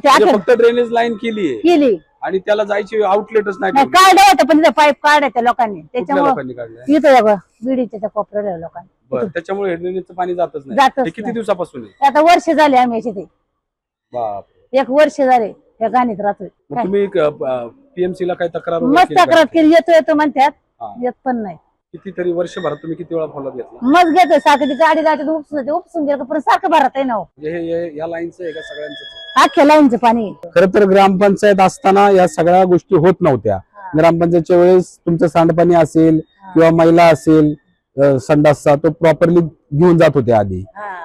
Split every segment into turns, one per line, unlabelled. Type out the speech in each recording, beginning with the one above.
फक्त drainage line केली आणि त्याला जायची आउटलेटच नाही.
काढलं होतं पण पाईप काढायच्या लोकांनी,
लोकांनी काढलं
इथं बीडीच्या कोपऱ्याला लोकांनी.
बरं, त्याच्यामुळे ड्रेनेजचं पाणी जातच नाही. किती दिवसापासून आहे?
आता वर्ष झाले आम्ही तिथे.
बाप,
1 वर्ष झाले त्या गाणीत राहतोय.
तुम्ही पीएमसी ला काय तक्रार
मस्त तक्रार केली, येतो म्हणतात, येत पण नाही.
कितीतरी वर्षभरात तुम्ही किती वेळा फॉलोअप घेतला?
मग घेतोय सारखं, गाडी जायचं उपसून गेलं पण सारखं भरत आहे ना.
या लाईनचं आहे का सगळ्यांचं?
अख्ख्या लाईनचं पाणी.
खर तर ग्रामपंचायत असताना या सगळ्या गोष्टी होत नव्हत्या. ग्रामपंचायतच्या वेळेस तुमचं सांडपाणी असेल किंवा मैला असेल संडासचा, तो प्रॉपरली घेऊन जात होते आधी.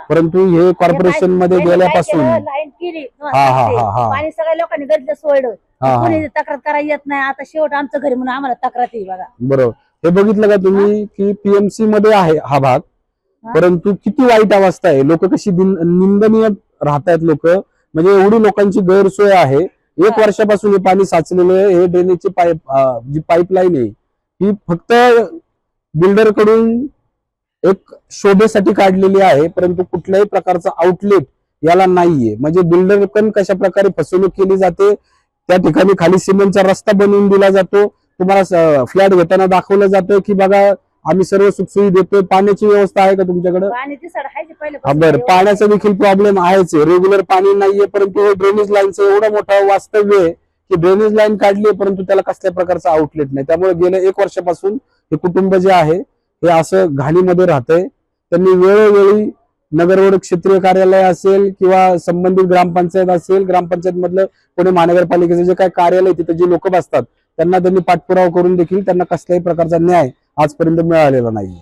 परंतु हे कॉर्पोरेशन मध्ये गेल्यापासून
लाईन केली पाणी सगळ्या लोकांनी गरजेचं सोडलं, कोणी तक्रार करायला येत नाही. आता शेवट आमचं घरी म्हणून आम्हाला तक्रार येईल बघा.
बरोबर, हे बघितलं का तुम्ही की पीएमसी मध्ये आहे हा भाग, परंतु किती वाईट अवस्था आहे. लोक कशी निंदनीय राहतायत लोक, म्हणजे एवढी लोकांची गैरसोय आहे. 1 वर्षापासून हे पाणी साचलेलं आहे. हे ड्रेनेजची जी पाईपलाईन आहे ही फक्त बिल्डर कडून एक शोभेसाठी काढलेली आहे, परंतु कुठल्याही प्रकारचा आउटलेट याला नाहीये. म्हणजे बिल्डर पण कशा प्रकारे फसवणूक केली जाते. त्या ठिकाणी खाली सिमेंटचा रस्ता बनवून दिला जातो. तुम्हाला फ्लॅट घेताना दाखवलं जातं की बघा आम्ही सर्व सुखसोयी देतोय. पाण्याची व्यवस्था आहे का तुमच्याकडे? बरं, पाण्याचा देखील प्रॉब्लेम आहेच. रेग्युलर पाणी नाहीये, परंतु हे ड्रेनेज लाईनचं एवढं मोठं वास्तव्य आहे की ड्रेनेज लाईन काढली परंतु त्याला कसल्या प्रकारचा आउटलेट नाही. त्यामुळे गेल्या 1 वर्षापासून हे कुटुंब जे आहे हे असं घाणीमध्ये राहतंय. त्यांनी वेळोवेळी नगररोड क्षेत्रीय कार्यालय असेल किंवा संबंधित ग्रामपंचायत असेल, ग्रामपंचायत मधलं पुणे महानगरपालिकेचं जे काही कार्यालय तिथे जे लोक बसतात त्यांना त्यांनी पाठपुरावा करून देखील त्यांना कसल्याही प्रकारचा न्याय आजपर्यंत मिळालेला नाहीये.